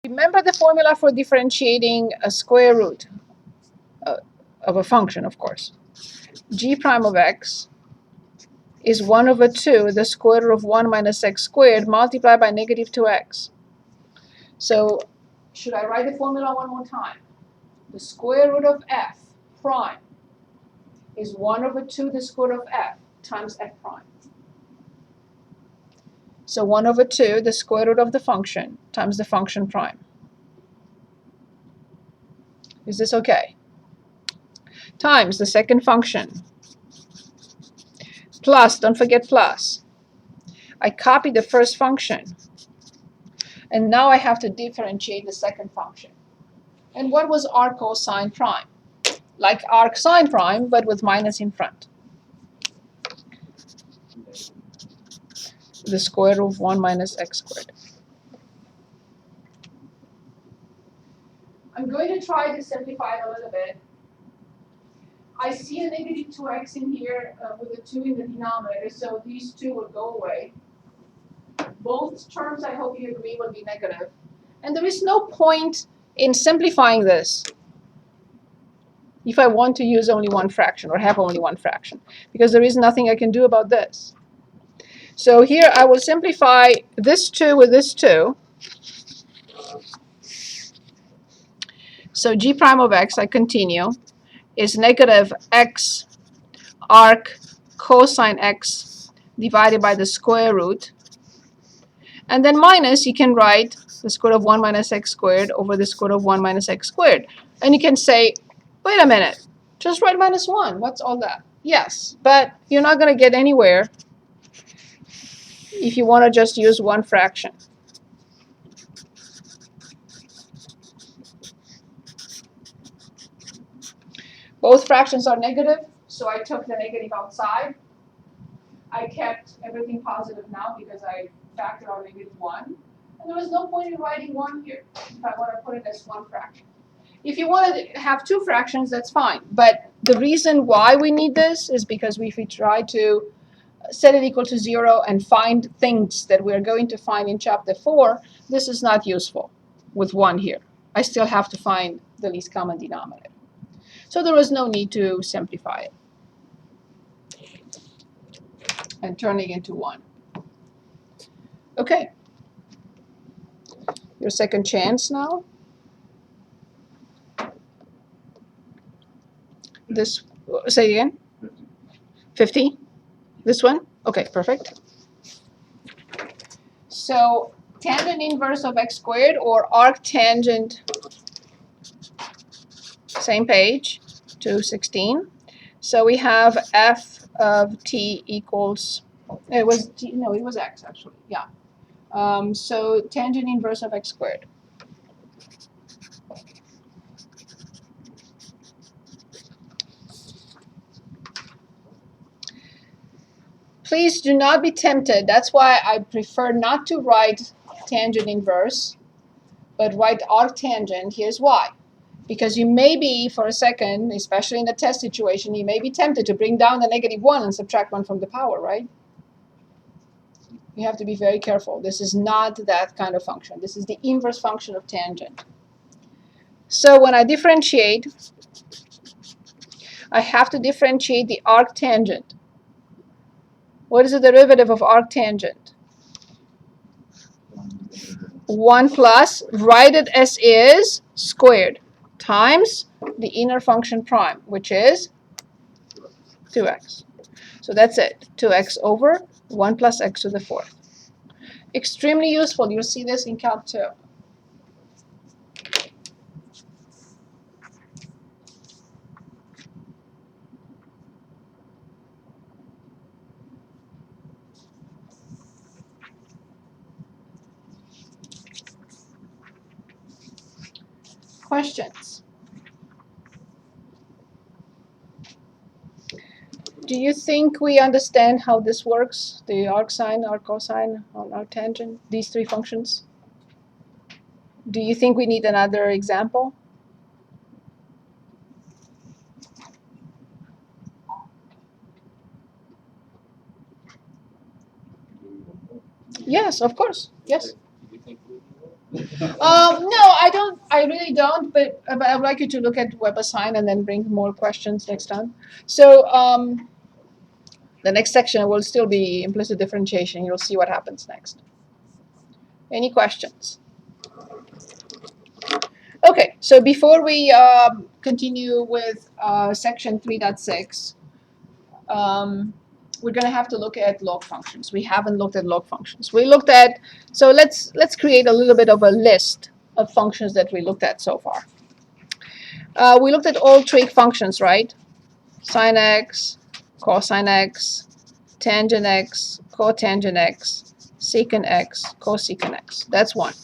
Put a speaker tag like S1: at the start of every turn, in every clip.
S1: Remember the formula for differentiating a square root of a function, of course. G prime of x is 1 over 2, the square root of 1 minus x squared multiplied by negative 2x. So should I write the formula one more time? The square root of f prime is 1 over 2 the square root of f times f prime. So 1 over 2 the square root of the function times the function prime. Is this okay? Times the second function. Plus, don't forget plus. I copy the first function. And now I have to differentiate the second function. And what was arc cosine prime? Like arc sine prime, but with minus in front. The square root of 1 minus x squared. I'm going to try to simplify it a little bit. I see a negative 2x in here with a 2 in the denominator, so these two will go away. Both terms, I hope you agree, will be negative. And there is no point in simplifying this if I want to use only one fraction or have only one fraction, because there is nothing I can do about this. So here I will simplify this 2 with this 2. So g prime of x, I continue, is negative x arc cosine x divided by the square root. And then minus, you can write the square root of 1 minus x squared over the square root of 1 minus x squared. And you can say, wait a minute, just write minus 1. What's all that? Yes, but you're not going to get anywhere if you want to just use one fraction. Both fractions are negative, so I took the negative outside. I kept everything positive now because I factored out negative 1. And there was no point in writing 1 here if I want to put it as one fraction. If you want to have two fractions, that's fine. But the reason why we need this is because if we try to set it equal to 0 and find things that we're going to find in chapter 4, this is not useful with 1 here. I still have to find the least common denominator. So there was no need to simplify it and turn it into 1. Okay. Your second chance now. This, say again? 50? This one? Okay, perfect. So tangent inverse of x squared or arctangent, same page, 216. So we have f of t equals, it was t, no, it was x actually, yeah. So tangent inverse of x squared. Please do not be tempted. That's why I prefer not to write tangent inverse, but write arctangent. Here's why. Because you may be, for a second, especially in the test situation, you may be tempted to bring down the negative 1 and subtract 1 from the power, right? You have to be very careful. This is not that kind of function. This is the inverse function of tangent. So when I differentiate, I have to differentiate the arctangent. What is the derivative of arctangent? 1 plus, write it as is, squared, times the inner function prime, which is 2x. So that's it, 2x over 1 plus x to the 4th. Extremely useful. You'll see this in Calc 2. Questions? Do you think we understand how this works? The arcsine, arccosine, arctangent, these three functions? Do you think we need another example? Yes, of course. Yes. No, I really don't, but I would like you to look at Weber sign and then bring more questions next time. So the next section will still be implicit differentiation. You'll see what happens next. Any questions? Okay, so before we continue with section 3.6, we're going to have to look at log functions. We haven't looked at log functions. We looked at, so let's create a little bit of a list of functions that we looked at so far. We looked at all trig functions, right? Sine x, cosine x, tangent x, cotangent x, secant x, cosecant x. That's one.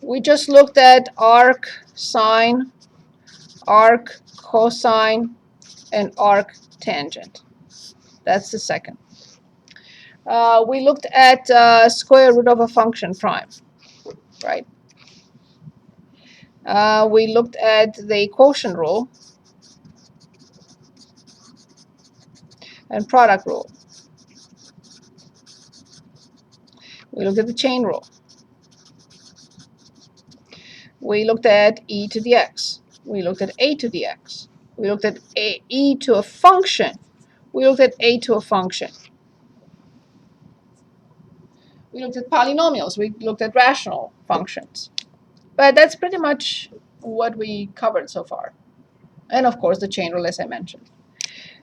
S1: We just looked at arc sine, arc cosine, and arc tangent. That's the second. We looked at square root of a function prime, right? We looked at the quotient rule and product rule. We looked at the chain rule. We looked at e to the x. We looked at a to the x. We looked at e to a function. We looked at a to a function. We looked at polynomials. We looked at rational functions. But that's pretty much what we covered so far. And of course, the chain rule, as I mentioned.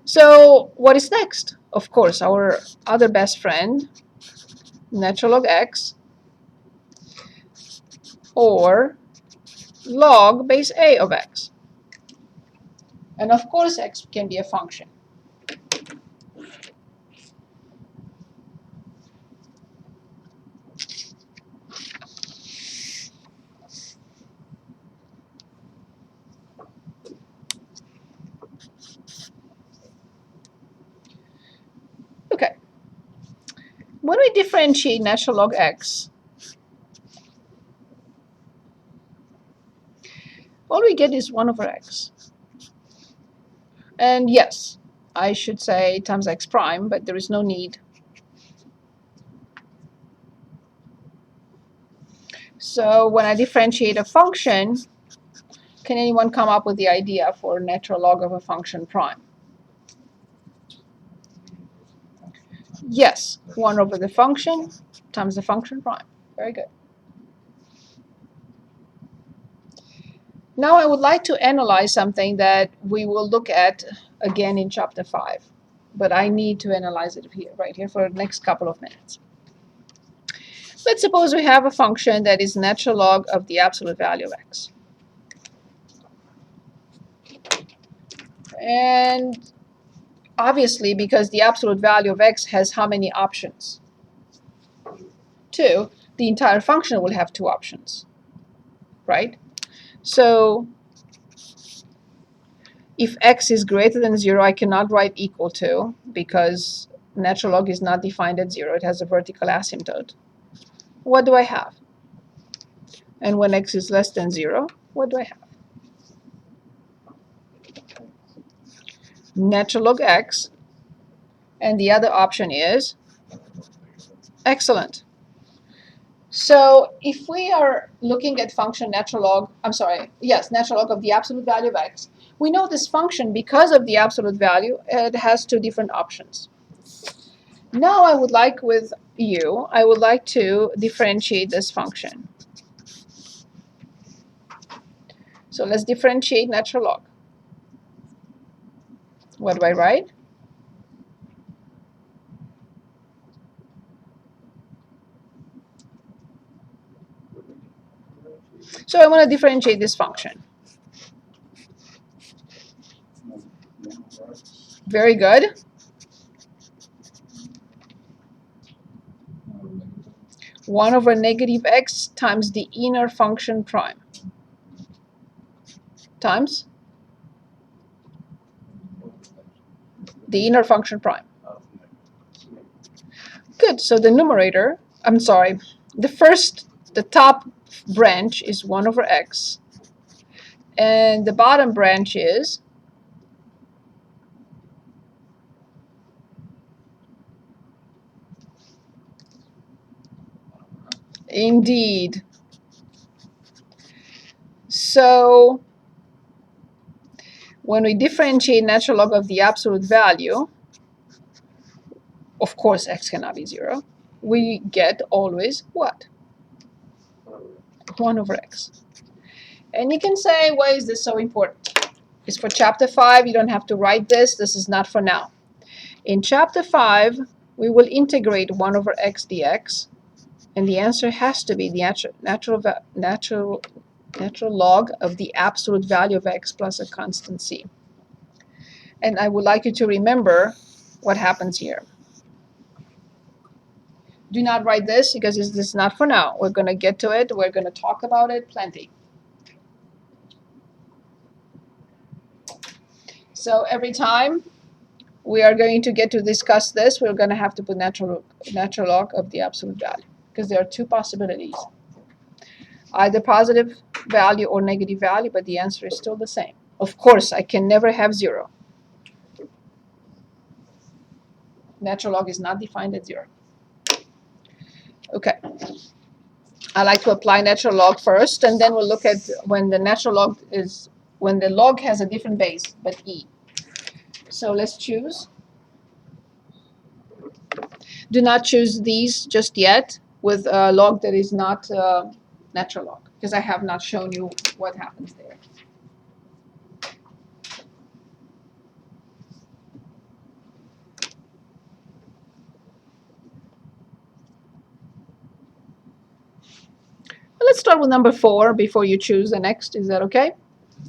S1: So what is next? Of course, our other best friend, natural log x, or log base a of x. And of course, x can be a function. Okay. When we differentiate natural log x, all we get is 1 over x. And yes, I should say times x prime, but there is no need. So when I differentiate a function, can anyone come up with the idea for natural log of a function prime? Yes, 1 over the function times the function prime. Very good. Now I would like to analyze something that we will look at again in chapter 5. But I need to analyze it here, right here, for the next couple of minutes. Let's suppose we have a function that is natural log of the absolute value of x. And obviously, because the absolute value of x has how many options? 2. The entire function will have 2 options, right? So if x is greater than 0, I cannot write equal to, because natural log is not defined at 0. It has a vertical asymptote. What do I have? And when x is less than 0, what do I have? Natural log x, and the other option is excellent. So if we are looking at function natural log, natural log of the absolute value of x, we know this function, because of the absolute value, it has 2 different options. Now I would like to differentiate this function. So let's differentiate natural log. What do I write? So I want to differentiate this function. Very good. One over negative x times the inner function prime times the inner function prime. Good. So the numerator, the top branch is 1 over x, and the bottom branch is indeed So when we differentiate natural log of the absolute value, of course x cannot be 0, we get always what? 1 over x. And you can say, why is this so important? It's for chapter 5. You don't have to write this. This is not for now. In chapter 5, we will integrate 1 over x dx, and the answer has to be the natural log of the absolute value of x plus a constant c. And I would like you to remember what happens here. Do not write this because this is not for now. We're going to get to it. We're going to talk about it plenty. So every time we are going to get to discuss this, we're going to have to put natural log of the absolute value, because there are two possibilities. Either positive value or negative value, but the answer is still the same. Of course, I can never have 0. Natural log is not defined at 0. Okay. I like to apply natural log first, and then we'll look at when the natural log is, when the log has a different base, but e. So let's choose. Do not choose these just yet with a log that is not natural log, because I have not shown you what happens there. Let's start with number 4 before you choose the next. Is that okay?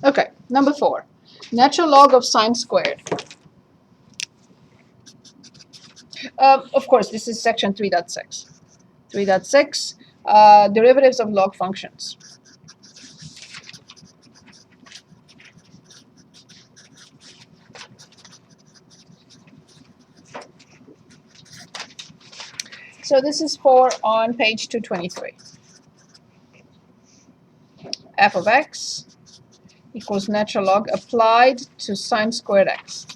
S1: Okay, number 4. Natural log of sine squared. Of course, this is section 3.6. 3.6, derivatives of log functions. So this is on page 223. F of x equals natural log applied to sine squared x.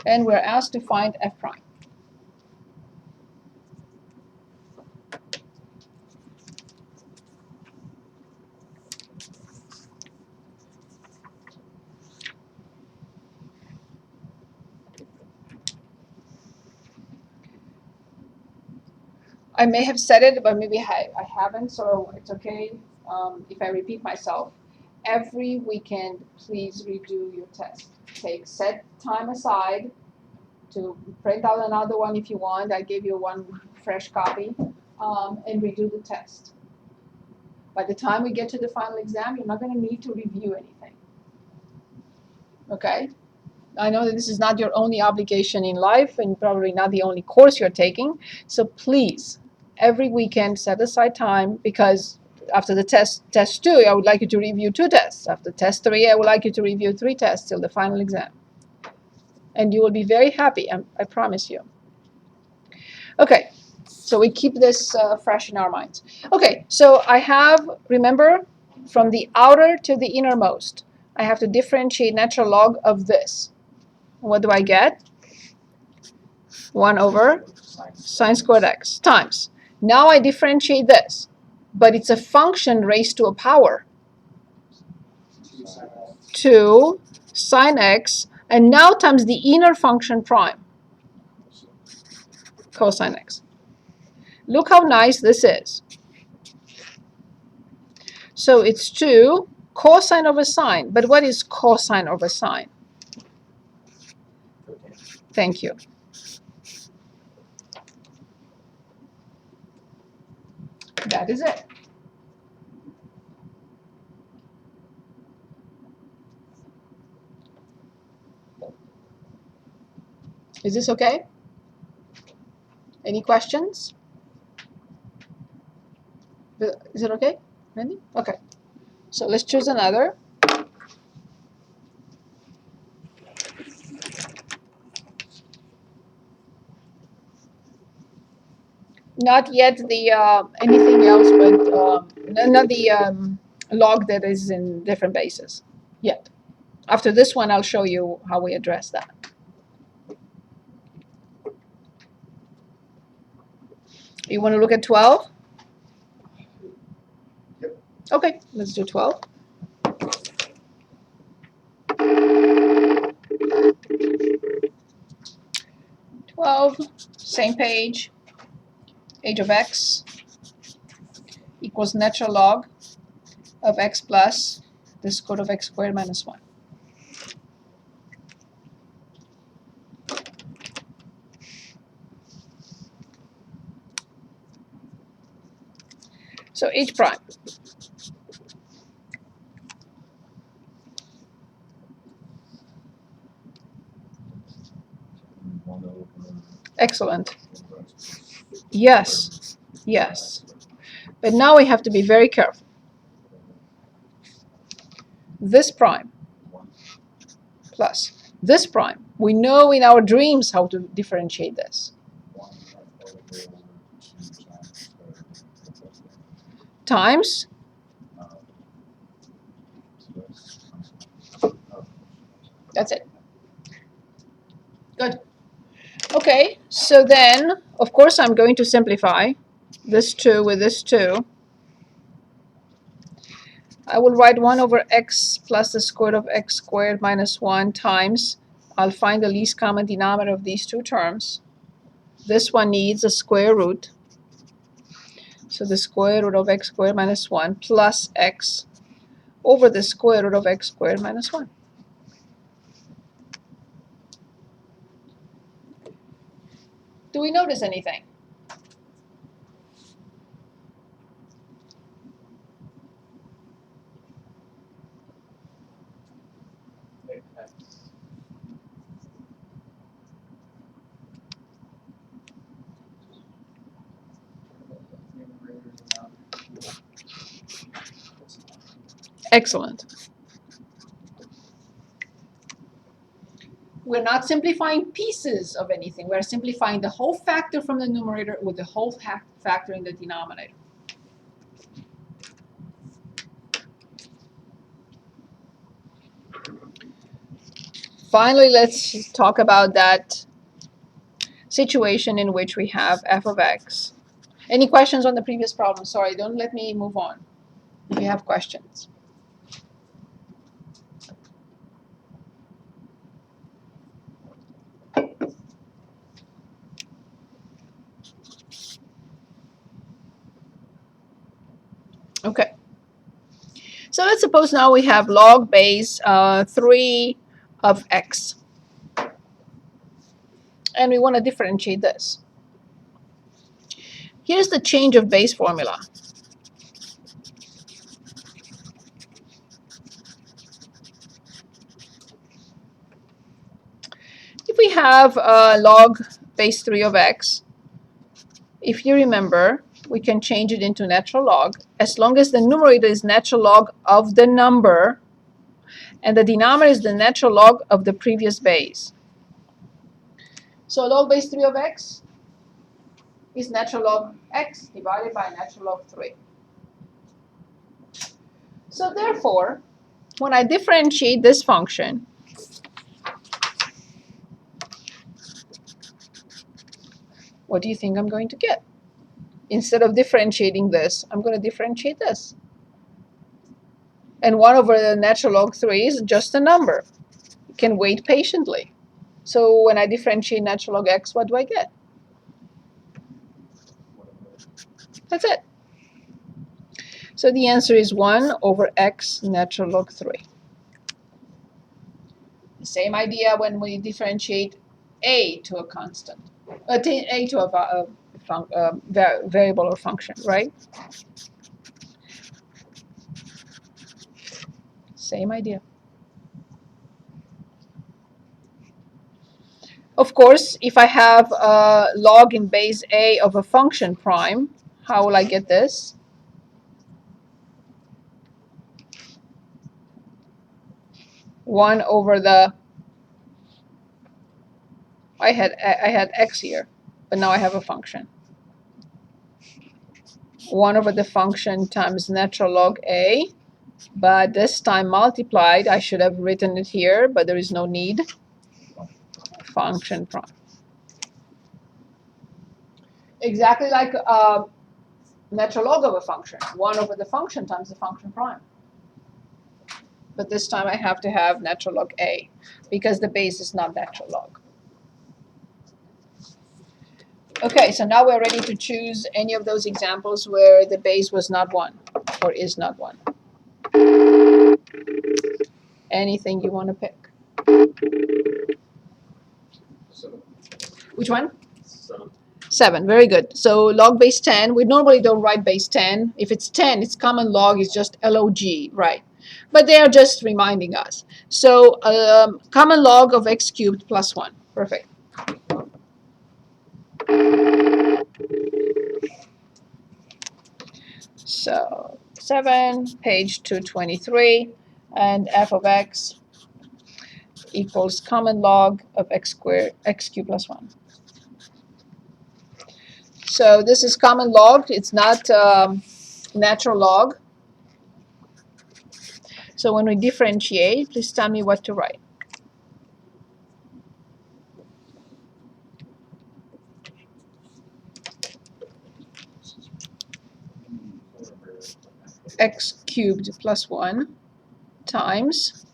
S1: And we're asked to find f prime. I may have said it, but maybe I haven't, so it's okay if I repeat myself. Every weekend, please redo your test. Set time aside to print out another one if you want. I gave you one fresh copy, and redo the test. By the time we get to the final exam, you're not going to need to review anything. Okay? I know that this is not your only obligation in life and probably not the only course you're taking. So please, every weekend, set aside time, because after the test 2, I would like you to review 2 tests. After test 3, I would like you to review 3 tests till the final exam. And you will be very happy, I promise you. Okay, so we keep this fresh in our minds. Okay, so I have, remember, from the outer to the innermost, I have to differentiate natural log of this. What do I get? 1 over sine squared x times. Now I differentiate this, but it's a function raised to a power. 2 sine x, and now times the inner function prime, cosine x. Look how nice this is. So it's 2 cosine over sine. But what is cosine over sine? Thank you. That is it. Is this okay? Any questions? Is it okay? Randy? Okay. So let's choose another. Not yet the anything else, but not the log that is in different bases yet. After this one, I'll show you how we address that. You want to look at 12?
S2: Yep.
S1: Okay, let's do 12. 12, same page, h of x equals natural log of x plus the square root of x squared minus 1. So h prime. Excellent. Yes, yes. But now we have to be very careful. This prime plus this prime. We know in our dreams how to differentiate this. Times that's it. Good. Okay, so then, of course, I'm going to simplify this 2 with this 2. I will write 1 over x plus the square root of x squared minus 1 times. I'll find the least common denominator of these two terms. This one needs a square root. So the square root of x squared minus 1 plus x over the square root of x squared minus 1. Do we notice anything? Excellent. We're not simplifying pieces of anything. We're simplifying the whole factor from the numerator with the whole factor in the denominator. Finally, let's talk about that situation in which we have f of x. Any questions on the previous problem? Sorry, don't let me move on if you have questions. Okay. So let's suppose now we have log base 3 of x. And we want to differentiate this. Here's the change of base formula. If we have log base 3 of x, if you remember, we can change it into natural log as long as the numerator is natural log of the number and the denominator is the natural log of the previous base. So log base 3 of x is natural log x divided by natural log 3. So therefore, when I differentiate this function, what do you think I'm going to get? Instead of differentiating this, I'm going to differentiate this. And 1 over the natural log 3 is just a number. You can wait patiently. So when I differentiate natural log x, what do I get? That's it. So the answer is 1 over x natural log 3. The same idea when we differentiate a to a constant, a to a variable or function, right? Same idea. Of course, if I have a log in base a of a function prime, how will I get this? One over the, I had x here, but now I have a function. 1 over the function times natural log a, but this time multiplied. I should have written it here, but there is no need. Function prime. Exactly like natural log of a function, 1 over the function times the function prime. But this time I have to have natural log a, because the base is not natural log. Okay, so now we're ready to choose any of those examples where the base was not 1 or is not 1. Anything you want to pick.
S2: 7.
S1: Which one?
S2: 7.
S1: 7, very good. So log base 10, we normally don't write base 10. If it's 10, it's common log, it's just log, right? But they are just reminding us. So common log of x cubed plus 1. Perfect. So 7, page 223, and f of x equals common log of x squared, x cubed plus 1. So this is common log. It's not natural log. So when we differentiate, please tell me what to write. X cubed plus 1 times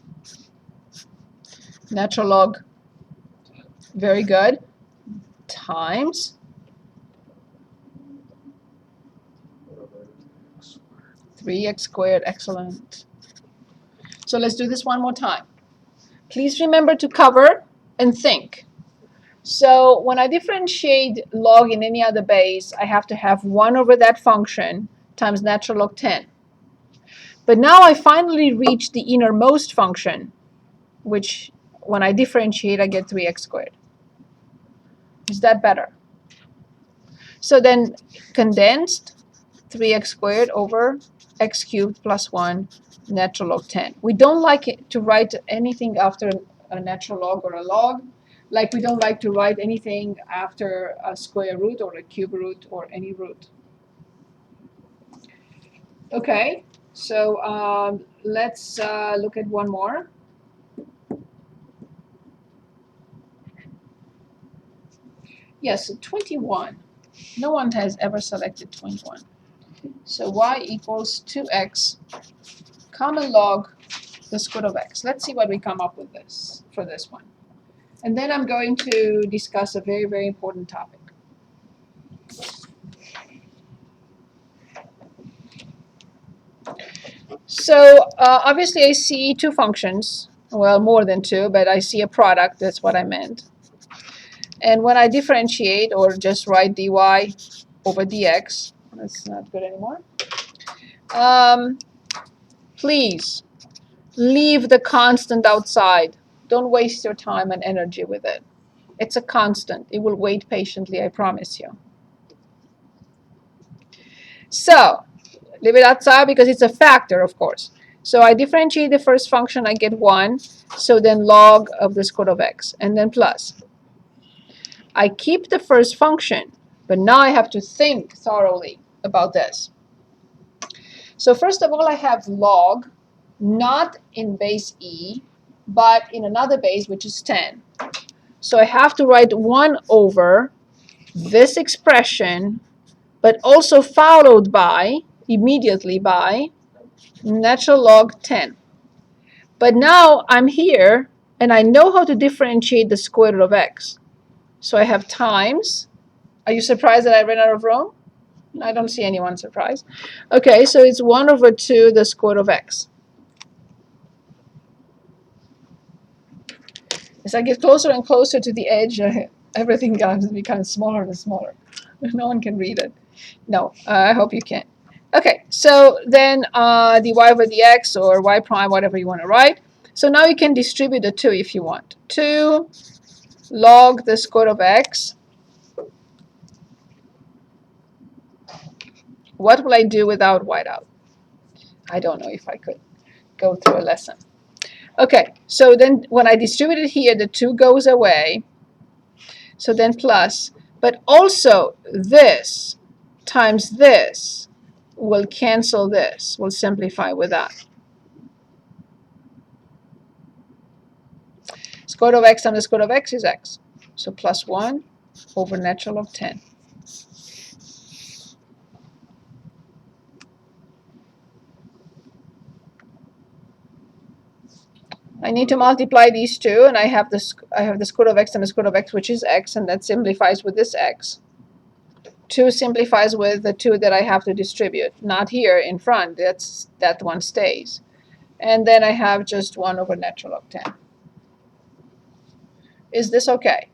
S1: natural log, very good, times 3x squared, excellent. So let's do this one more time. Please remember to cover and think. So when I differentiate log in any other base, I have to have 1 over that function times natural log 10. But now I finally reach the innermost function, which when I differentiate, I get 3x squared. Is that better? So then condensed 3x squared over x cubed plus 1 natural log 10. We don't like it to write anything after a natural log or a log, like we don't like to write anything after a square root or a cube root or any root. Okay, so let's look at one more. Yes, 21. No one has ever selected 21. So y equals 2x common log the square of x. Let's see what we come up with this for this one. And then I'm going to discuss a very, very important topic. So obviously I see two functions. Well, more than two, but I see a product. That's what I meant. And when I differentiate or just write dy over dx, that's not good anymore. Please leave the constant outside. Don't waste your time and energy with it. It's a constant. It will wait patiently, I promise you. So leave it outside because it's a factor, of course. So I differentiate the first function, I get 1. So then log of the square of x, and then plus. I keep the first function, but now I have to think thoroughly about this. So first of all, I have log, not in base e, but in another base, which is 10. So I have to write 1 over this expression, but also followed by, immediately by, natural log 10. But now I'm here, and I know how to differentiate the square root of x. So I have times. Are you surprised that I ran out of room? I don't see anyone surprised. Okay, so it's 1 over 2 the square root of x. As I get closer and closer to the edge, everything becomes smaller and smaller. No one can read it. No, I hope you can. Okay, so then dy over dx or y prime, whatever you want to write. So now you can distribute the 2 if you want. 2 log the square root of x. What will I do without whiteout? I don't know if I could go through a lesson. Okay, so then when I distribute it here, the 2 goes away. So then plus, but also this times this will cancel this. We'll simplify with that. Square root of x times the square root of x is x. So plus 1 over natural log 10. I need to multiply these two, and I have the square root of x and the square root of x, which is x, and that simplifies with this x. 2 simplifies with the 2 that I have to distribute. Not here in front, that one stays. And then I have just 1 over natural log 10. Is this okay?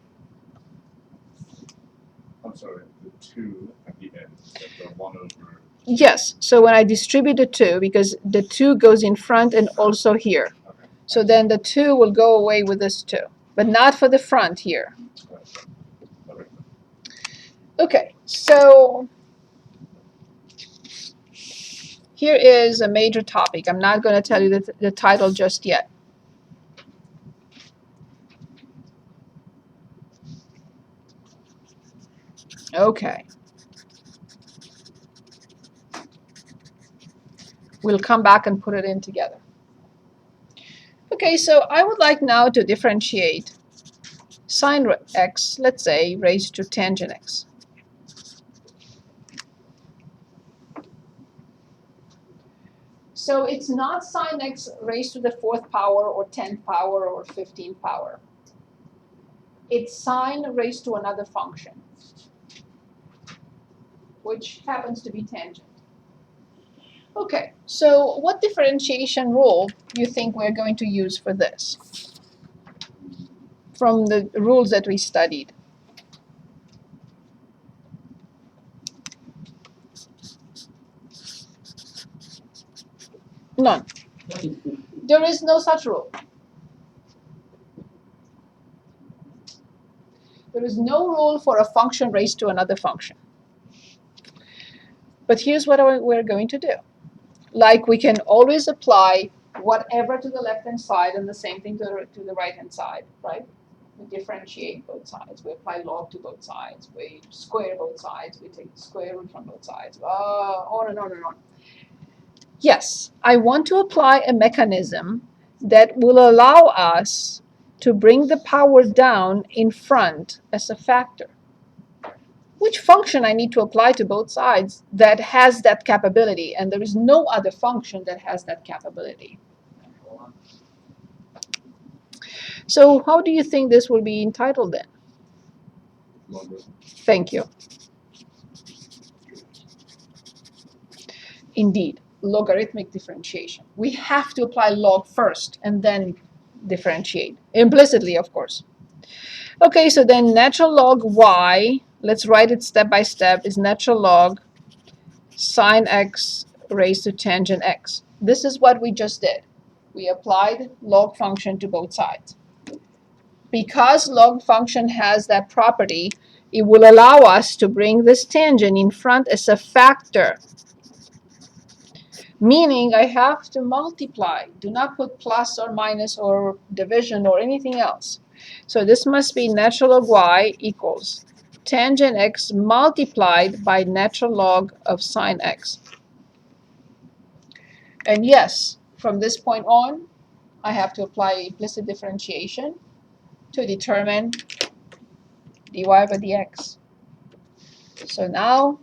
S2: I'm sorry, the 2 at the end, so the 1 over.
S1: Yes, so when I distribute the 2, because the 2 goes in front and also here.
S2: Okay.
S1: So then the 2 will go away with this 2, but not for the front here.
S2: Okay.
S1: Okay, so here is a major topic. I'm not going to tell you the title just yet. Okay. We'll come back and put it in together. Okay, so I would like now to differentiate sine x, let's say, raised to tangent x. So it's not sine x raised to the 4th power or 10th power or 15th power. It's sine raised to another function, which happens to be tangent. Okay, so what differentiation rule do you think we're going to use for this from the rules that we studied? None. There is no such rule. There is no rule for a function raised to another function. But here's what we're going to do. Like, we can always apply whatever to the left-hand side and the same thing to the right-hand side, right? We differentiate both sides. We apply log to both sides. We square both sides. We take the square root from both sides. On and on and on. Yes, I want to apply a mechanism that will allow us to bring the power down in front as a factor. Which function I need to apply to both sides that has that capability? And there is no other function that has that capability. So how do you think this will be entitled then?
S2: Logarithm.
S1: Thank you. Indeed, logarithmic differentiation. We have to apply log first and then differentiate, implicitly, of course. Okay, so then natural log y, let's write it step by step, is natural log sine x raised to tangent x. This is what we just did. We applied log function to both sides. Because log function has that property, it will allow us to bring this tangent in front as a factor. Meaning I have to multiply. Do not put plus or minus or division or anything else. So this must be natural log y equals tangent x multiplied by natural log of sine x. And yes, from this point on, I have to apply implicit differentiation to determine dy over dx. So now,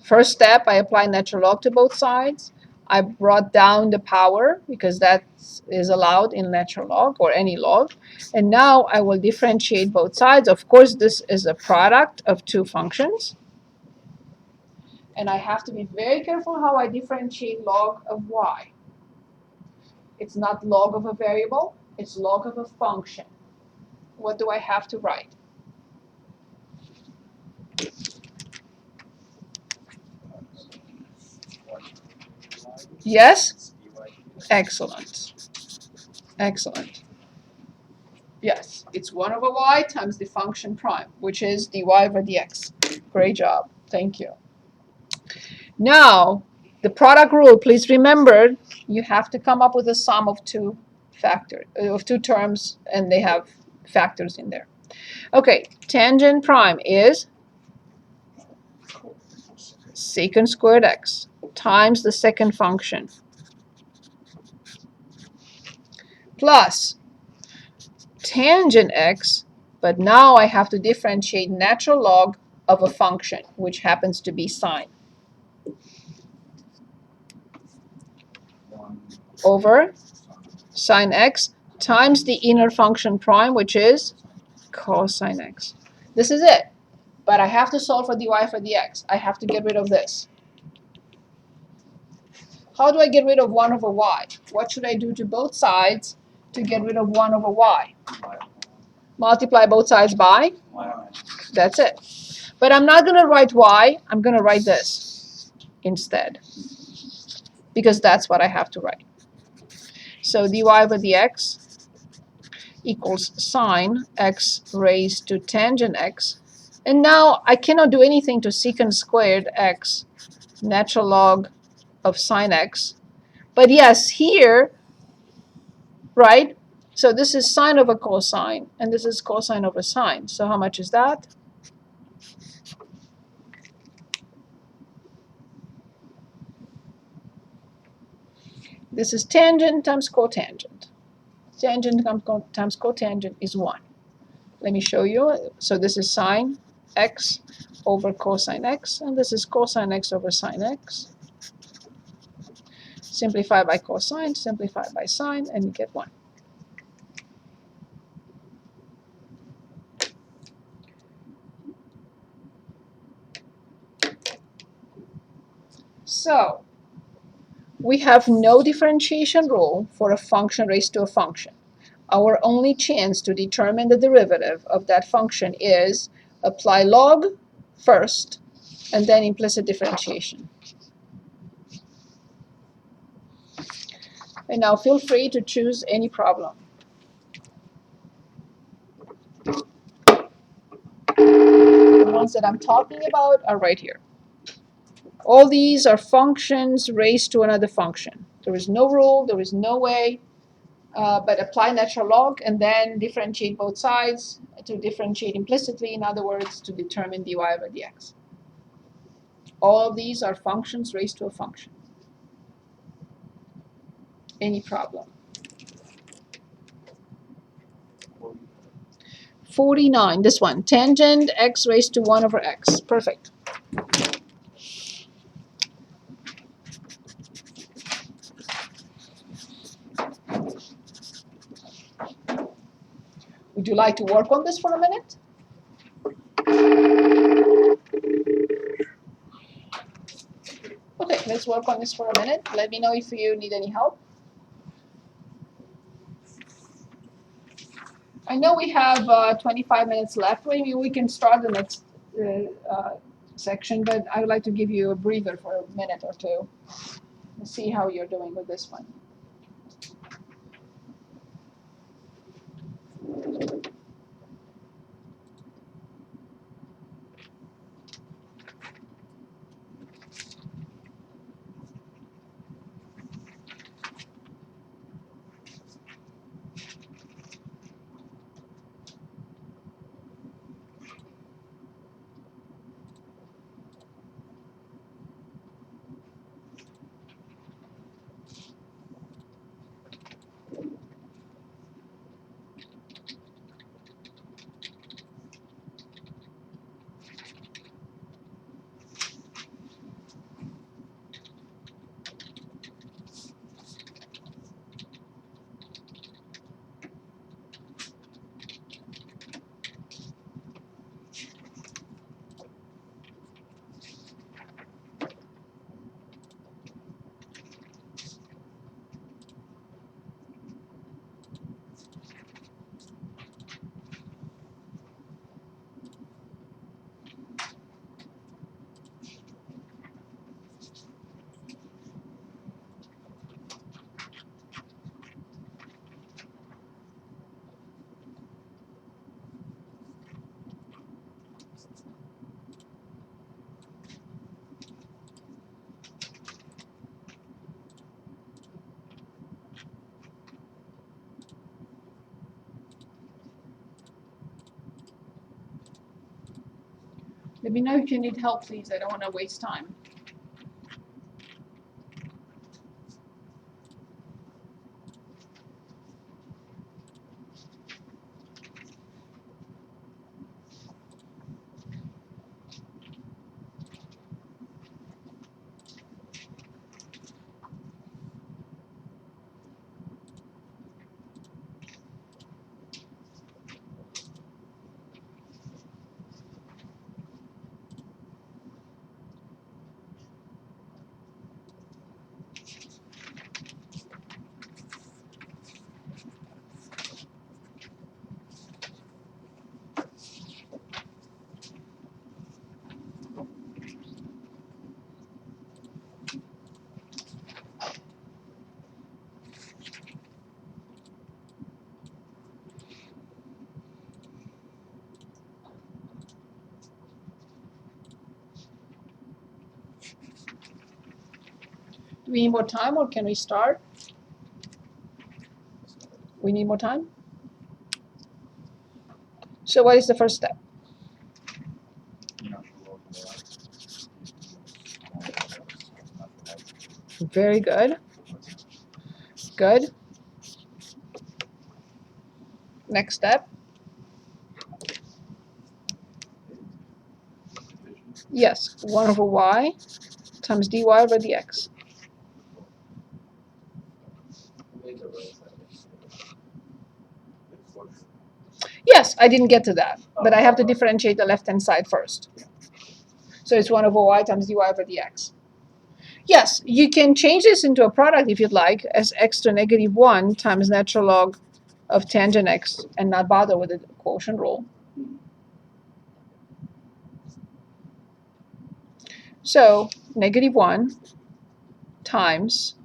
S1: first step, I apply natural log to both sides. I brought down the power because that is allowed in natural log or any log. And now I will differentiate both sides. Of course, this is a product of two functions. And I have to be very careful how I differentiate log of y. It's not log of a variable, it's log of a function. What do I have to write? Yes? Excellent. Excellent. Yes, it's 1 over y times the function prime, which is dy over dx. Great job. Thank you. Now, the product rule, please remember, you have to come up with a sum of two terms, and they have factors in there. Okay, tangent prime is secant squared x times the second function plus tangent x, but now I have to differentiate natural log of a function, which happens to be sine, over sine x times the inner function prime, which is cosine x. This is it. But I have to solve for dy for dx. I have to get rid of this. How do I get rid of 1 over y? What should I do to both sides to get rid of 1 over y? Multiply both sides by? That's it. But I'm not going to write y. I'm going to write this instead, because that's what I have to write. So dy over dx equals sine x raised to tangent x. And now I cannot do anything to secant squared x, natural log of sine x. But yes, here, right? So this is sine over cosine, and this is cosine over sine. So how much is that? This is tangent times cotangent. Tangent times cotangent is 1. Let me show you. So this is sine x over cosine x, and this is cosine x over sine x. Simplify by cosine, simplify by sine, and you get 1. So we have no differentiation rule for a function raised to a function. Our only chance to determine the derivative of that function is apply log first, and then implicit differentiation. And now feel free to choose any problem. The ones that I'm talking about are right here. All these are functions raised to another function. There is no rule, there is no way, but apply natural log and then differentiate both sides to differentiate implicitly, in other words, to determine dy over dx. All of these are functions raised to a function. Any problem? 49, this one, tangent x raised to 1 over x. Perfect. Would you like to work on this for a minute? Okay, let's work on this for a minute. Let me know if you need any help. I know we have 25 minutes left. Maybe we can start the next section, but I would like to give you a breather for a minute or two and see how you're doing with this one. Let me know if you need help, please. I don't want to waste time. We need more time, or can we start? We need more time? So what is the first step? Very good. Good. Next step. Yes, 1 over y times dy over dx. Yes, I didn't get to that, but I have to differentiate the left-hand side first. So it's 1 over y times dy over dx. Yes, you can change this into a product if you'd like as x to negative 1 times natural log of tangent x and not bother with the quotient rule. So negative 1 times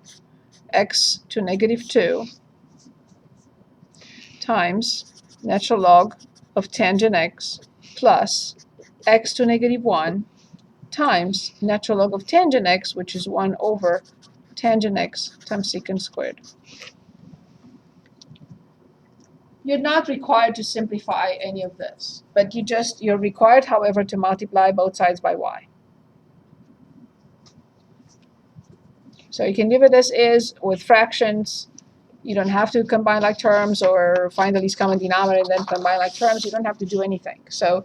S1: x to negative 2 times natural log of tangent x plus x to negative 1 times natural log of tangent x, which is 1 over tangent x times secant squared. You're not required to simplify any of this, but you're required, however, to multiply both sides by y. So you can leave it as is with fractions. You don't have to combine like terms or find the least common denominator and then combine like terms. You don't have to do anything. So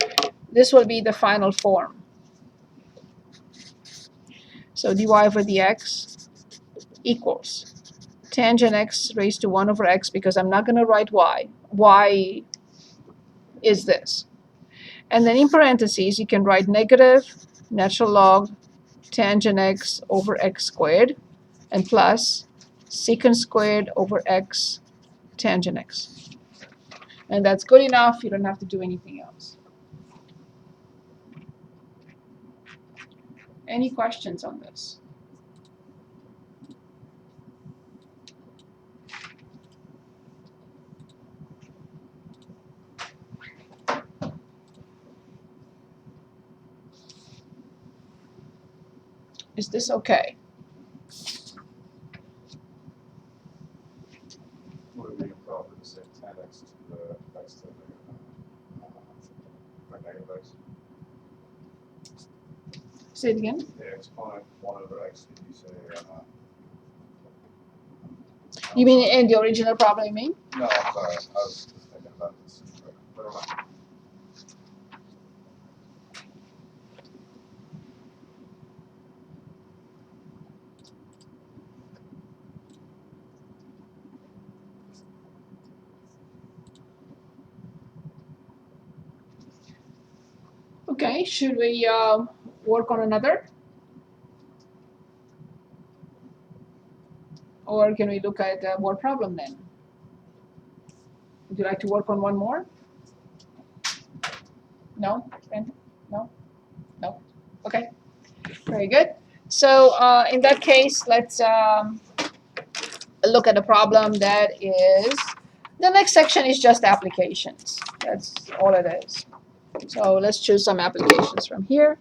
S1: this will be the final form. So dy over dx equals tangent x raised to 1 over x, because I'm not going to write y. Y is this. And then in parentheses, you can write negative natural log tangent x over x squared and plus secant squared over x tangent x. And that's good enough. You don't have to do anything else. Any questions on this? Is this okay?
S2: Would it be improper to say 10x to the x to the negative x?
S1: Say it again.
S2: The exponent 1 over x, did you say?
S1: You mean in the original problem, you mean?
S2: No, I'm sorry. I was just thinking about this. Never mind.
S1: Okay, should we work on another? Or can we look at more problem then? Would you like to work on one more? No? No? No? Okay, very good. So in that case, let's look at a problem that is, the next section is just applications. That's all it is. So let's choose some applications from here.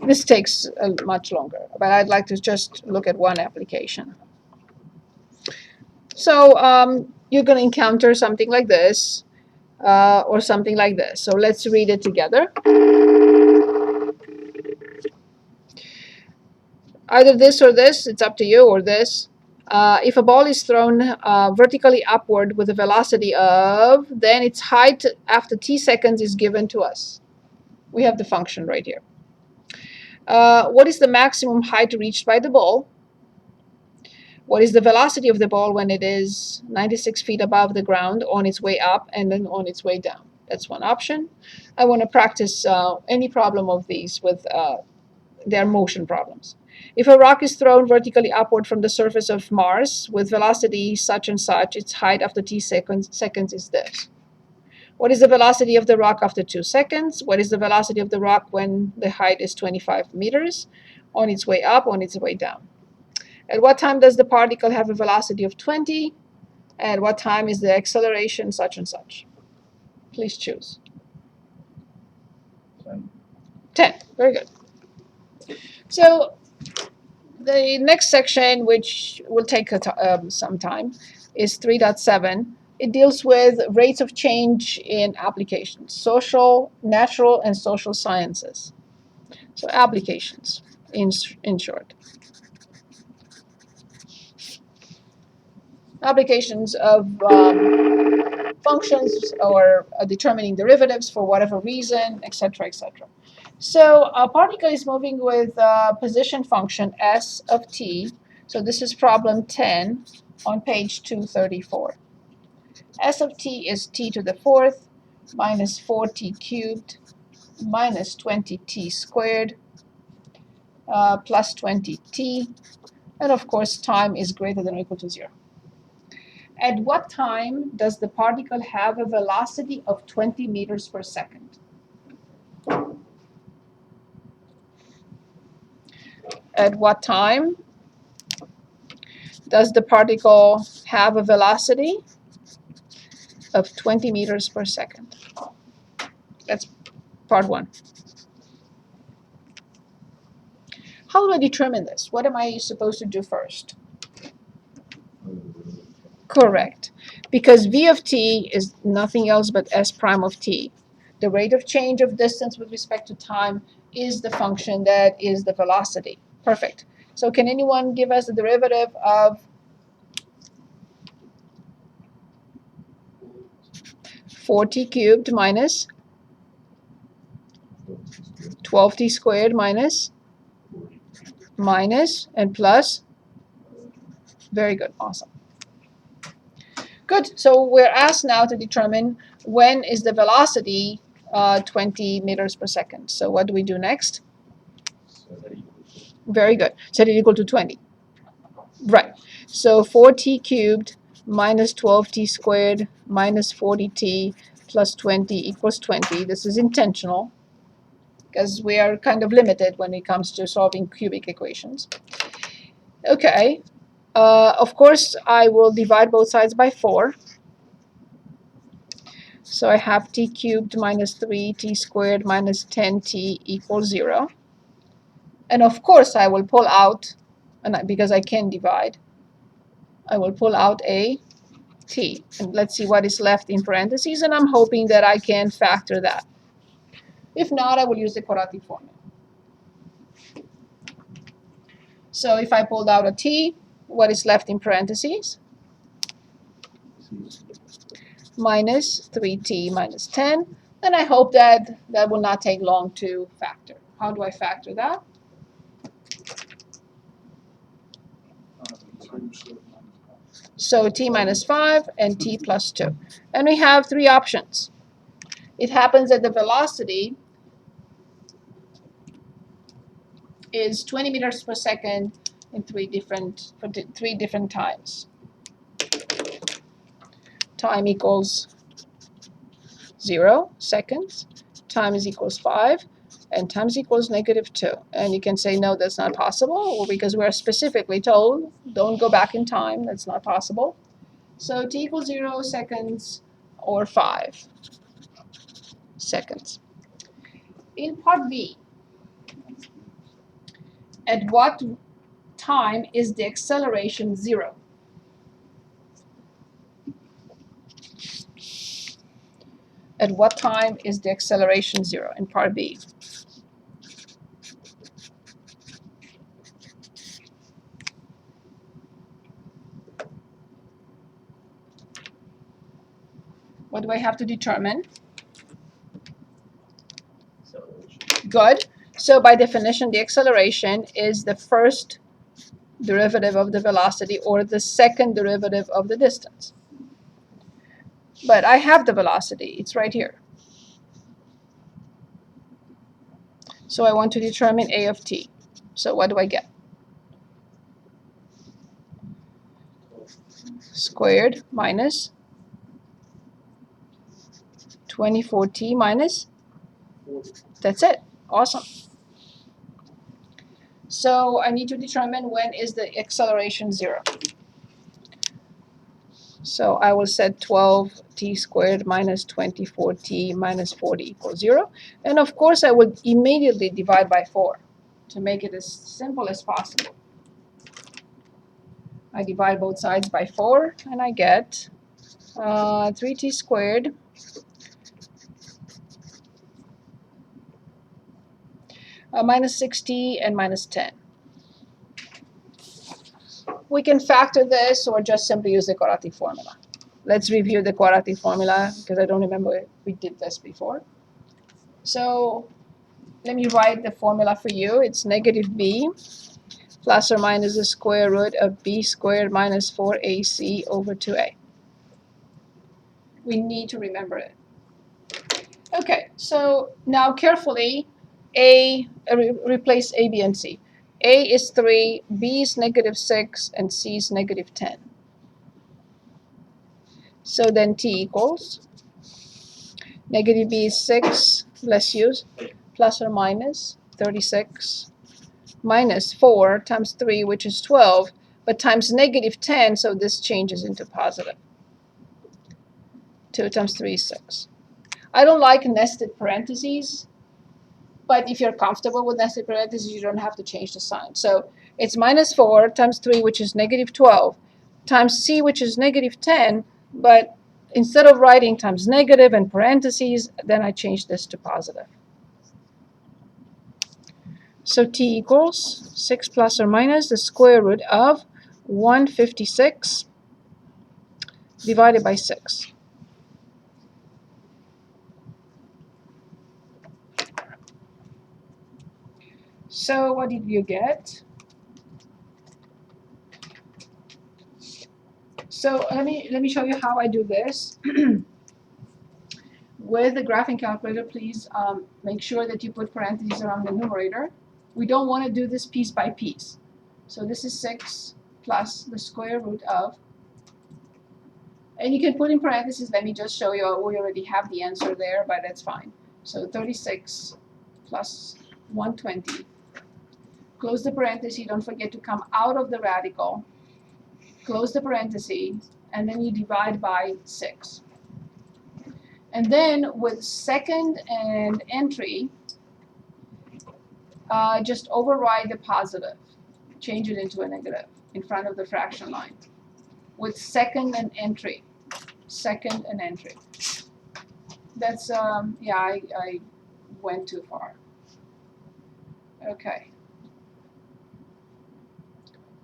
S1: This takes much longer, but I'd like to just look at one application. So you're going to encounter something like this or something like this. So let's read it together. Either this or this, it's up to you, or this. If a ball is thrown vertically upward with a velocity of, then its height after t seconds is given to us. We have the function right here. What is the maximum height reached by the ball? What is the velocity of the ball when it is 96 feet above the ground on its way up and then on its way down? That's one option. I want to practice any problem of these with their motion problems. If a rock is thrown vertically upward from the surface of Mars with velocity such and such, its height after t seconds is this. What is the velocity of the rock after 2 seconds? What is the velocity of the rock when the height is 25 meters? On its way up, on its way down. At what time does the particle have a velocity of 20? At what time is the acceleration such and such? Please choose. 10. Very good. So The next section, which will take some time, is 3.7. It deals with rates of change in applications, social, natural, and social sciences. So applications, in short. Applications of functions or determining derivatives for whatever reason, etc., etc. So a particle is moving with a position function s of t. So this is problem 10 on page 234. S of t is t to the fourth minus 4t cubed minus 20t squared plus 20t. And of course, time is greater than or equal to 0. At what time does the particle have a velocity of 20 meters per second? At what time does the particle have a velocity of 20 meters per second? That's part 1. How do I determine this? What am I supposed to do first? Correct. Because v of t is nothing else but s prime of t. The rate of change of distance with respect to time is the function that is the velocity. Perfect. So can anyone give us the derivative of 4t cubed minus 12t squared minus and plus? Very good. Awesome. Good. So we're asked now to determine when is the velocity 20 meters per second. So what do we do next? Very good. Set it equal to 20. Right. So 4t cubed minus 12t squared minus 40t plus 20 equals 20. This is intentional because we are kind of limited when it comes to solving cubic equations. Okay. Of course, I will divide both sides by 4. So I have t cubed minus 3t squared minus 10t equals 0. And of course, I will pull out, and because I can divide, I will pull out a t. And let's see what is left in parentheses, and I'm hoping that I can factor that. If not, I will use the quadratic formula. So if I pulled out a t, what is left in parentheses? Minus 3t minus 10. And I hope that that will not take long to factor. How do I factor that? So t minus 5 and t plus 2. And we have 3 options. It happens that the velocity is 20 meters per second in 3 different times. Time equals 0 seconds, time is equals 5, and times equals -2. And you can say, no, that's not possible, or because we're specifically told, don't go back in time, that's not possible. So t equals 0 seconds or 5 seconds. In part B, at what time is the acceleration 0? At what time is the acceleration 0 in part B? What do I have to determine? Good. So by definition, the acceleration is the first derivative of the velocity or the second derivative of the distance. But I have the velocity. It's right here. So I want to determine a of t. So what do I get? Squared minus 24t minus. That's it. Awesome. So I need to determine when is the acceleration 0. So I will set 12t squared minus 24t minus 40 equals 0. And of course, I would immediately divide by 4 to make it as simple as possible. I divide both sides by 4, and I get 3t squared minus 6t and minus 10. We can factor this or just simply use the quadratic formula. Let's review the quadratic formula because I don't remember we did this before. So let me write the formula for you. It's negative b plus or minus the square root of b squared minus 4ac over 2a. We need to remember it. Okay, so now carefully, replace a, b, and c. A is 3, b is negative 6, and c is negative 10. So then t equals negative b is 6, bless you, plus or minus 36, minus 4 times 3, which is 12, but times negative 10, so this changes into positive. 2 times 3 is 6. I don't like nested parentheses, but if you're comfortable with nested parentheses, you don't have to change the sign. So it's minus 4 times 3, which is negative 12, times c, which is negative 10, but instead of writing times negative and parentheses, then I change this to positive. So t equals 6 plus or minus the square root of 156 divided by 6. So what did you get? So let me show you how I do this. With the graphing calculator, please make sure that you put parentheses around the numerator. We don't want to do this piece by piece. So this is 6 plus the square root of, and you can put in parentheses. Let me just show you, we already have the answer there, but that's fine. So 36 plus 120. Close the parenthesis, don't forget to come out of the radical. Close the parenthesis, and then you divide by 6. And then with second and entry, just override the positive. Change it into a negative in front of the fraction line. With second and entry. Second and entry. That's, yeah, I went too far. Okay.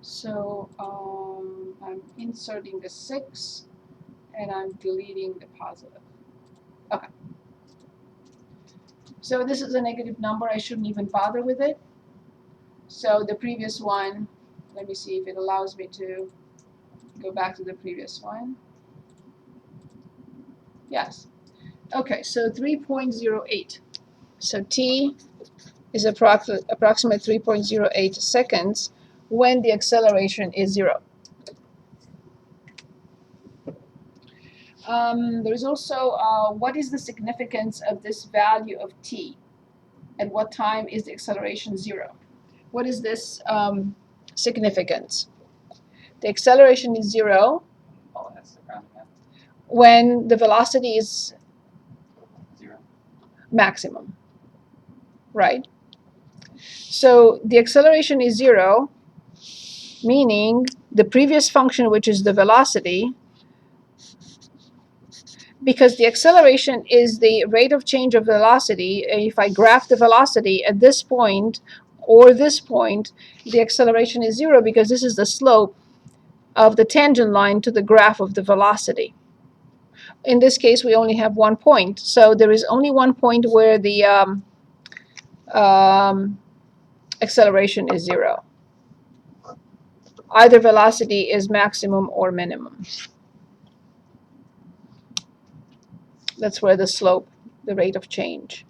S1: So I'm inserting the 6 and I'm deleting the positive. Okay. So this is a negative number. I shouldn't even bother with it. So the previous one, let me see if it allows me to go back to the previous one. Yes. Okay, so 3.08. So t is approximate 3.08 seconds when the acceleration is 0. There is also, what is the significance of this value of t? At what time is the acceleration 0? What is this significance? The acceleration is 0 when the velocity is
S3: 0
S1: maximum, right? So the acceleration is 0, meaning the previous function, which is the velocity, because the acceleration is the rate of change of velocity. If I graph the velocity at this point or this point, the acceleration is 0 because this is the slope of the tangent line to the graph of the velocity. In this case, we only have 1 point. So there is only 1 point where the acceleration is 0. Either velocity is maximum or minimum. That's where the slope, the rate of change.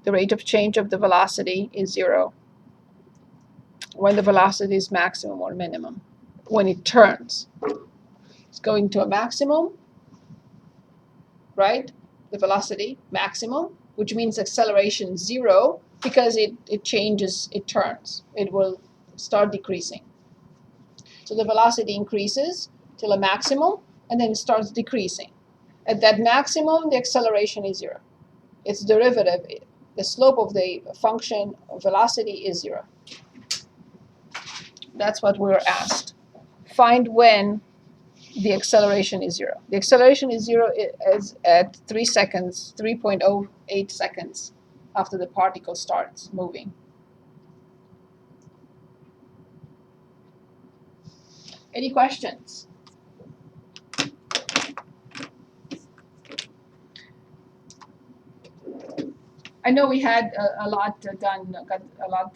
S1: The rate of change of the velocity is 0 when the velocity is maximum or minimum. When it turns, it's going to a maximum, right? The velocity maximum, which means acceleration 0 because it changes, it turns. It will start decreasing. So the velocity increases till a maximum and then it starts decreasing. At that maximum, the acceleration is 0. Its derivative, the slope of the function of velocity is 0. That's what we were asked. Find when the acceleration is 0. The acceleration is 0 is at 3 seconds, 3.08 seconds after the particle starts moving. Any questions? I know we had a lot done, got a lot